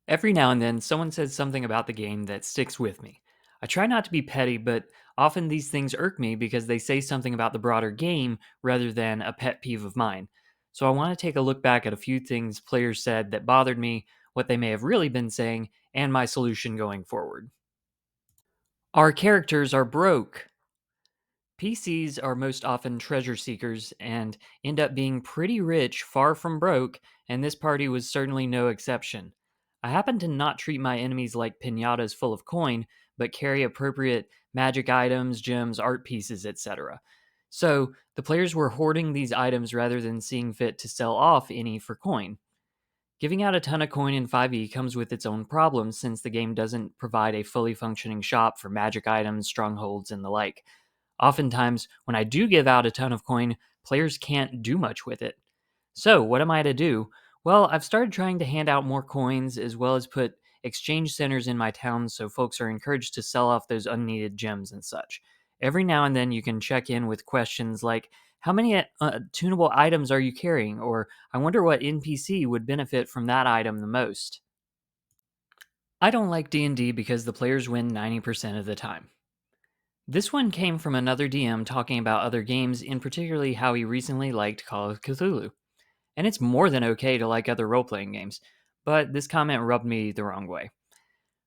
Every now and then, someone says something about the game that sticks with me. I try not to be petty, but often these things irk me because they say something about the broader game rather than a pet peeve of mine. So I want to take a look back at a few things players said that bothered me, what they may have really been saying, and my solution going forward. Our characters are broke. PCs are most often treasure seekers and end up being pretty rich, far from broke, and this party was certainly no exception. I happen to not treat my enemies like pinatas full of coin, but carry appropriate magic items, gems, art pieces, etc. So the players were hoarding these items rather than seeing fit to sell off any for coin. Giving out a ton of coin in 5e comes with its own problems since the game doesn't provide a fully functioning shop for magic items, strongholds, and the like. Oftentimes, when I do give out a ton of coin, players can't do much with it. So, what am I to do? Well, I've started trying to hand out more coins as well as put exchange centers in my town so folks are encouraged to sell off those unneeded gems and such. Every now and then, you can check in with questions like, how many tunable items are you carrying? Or, I wonder what NPC would benefit from that item the most. I don't like D&D because the players win 90% of the time. This one came from another DM talking about other games, in particularly how he recently liked Call of Cthulhu. And it's more than okay to like other role playing games, but this comment rubbed me the wrong way.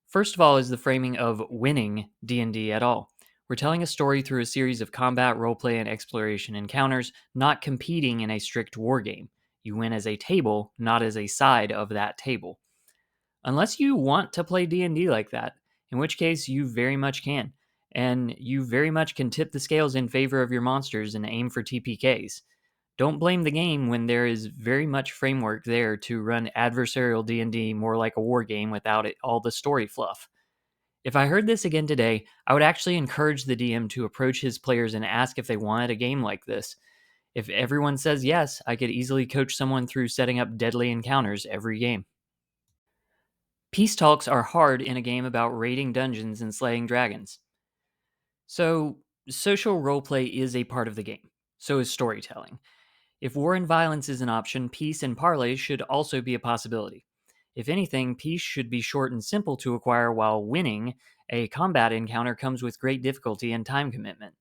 First of all is the framing of winning D&D at all. We're telling a story through a series of combat, roleplay, and exploration encounters, not competing in a strict war game. You win as a table, not as a side of that table. Unless you want to play D&D like that, in which case you very much can. And you very much can tip the scales in favor of your monsters and aim for TPKs. Don't blame the game when there is very much framework there to run adversarial D&D more like a war game without all the story fluff. If I heard this again today, I would actually encourage the DM to approach his players and ask if they wanted a game like this. If everyone says yes, I could easily coach someone through setting up deadly encounters every game. Peace talks are hard in a game about raiding dungeons and slaying dragons. So, social roleplay is a part of the game. So is storytelling. If war and violence is an option, peace and parley should also be a possibility. If anything, peace should be short and simple to acquire, while winning a combat encounter comes with great difficulty and time commitment.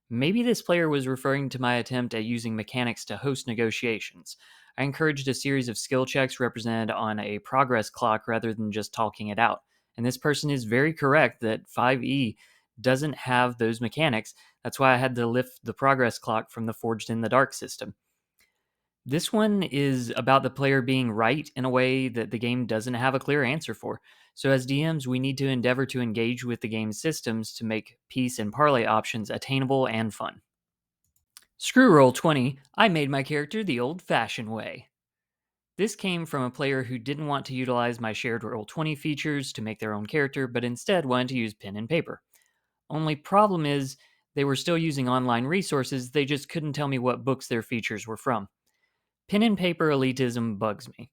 Maybe this player was referring to my attempt at using mechanics to host negotiations. I encouraged a series of skill checks represented on a progress clock rather than just talking it out. And this person is very correct that 5e doesn't have those mechanics. That's why I had to lift the progress clock from the Forged in the Dark system. This one is about the player being right in a way that the game doesn't have a clear answer for. So, as DMs, we need to endeavor to engage with the game's systems to make peace and parlay options attainable and fun. Screw Roll20, I made my character the old fashioned way. This came from a player who didn't want to utilize my shared Roll20 features to make their own character, but instead wanted to use pen and paper. Only problem is, they were still using online resources, they just couldn't tell me what books their features were from. Pen and paper elitism bugs me.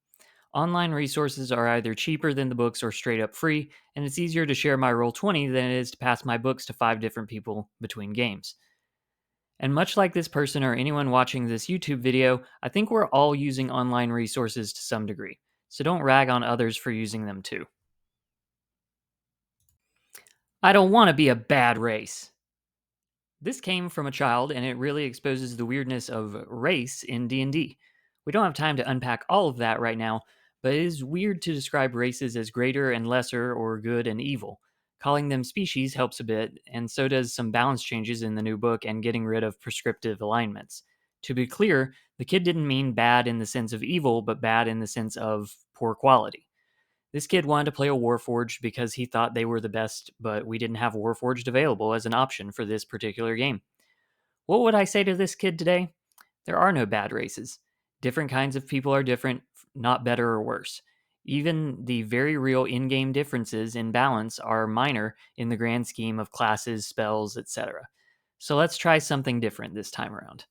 Online resources are either cheaper than the books or straight up free, and it's easier to share my Roll20 than it is to pass my books to 5 different people between games. And much like this person or anyone watching this YouTube video, I think we're all using online resources to some degree, so don't rag on others for using them too. I don't want to be a bad race. This came from a child, and it really exposes the weirdness of race in D&D. We don't have time to unpack all of that right now, but it is weird to describe races as greater and lesser or good and evil. Calling them species helps a bit, and so does some balance changes in the new book and getting rid of prescriptive alignments. To be clear, the kid didn't mean bad in the sense of evil, but bad in the sense of poor quality. This kid wanted to play a Warforged because he thought they were the best, but we didn't have Warforged available as an option for this particular game. What would I say to this kid today? There are no bad races. Different kinds of people are different, not better or worse. Even the very real in game differences in balance are minor in the grand scheme of classes, spells, etc. So let's try something different this time around.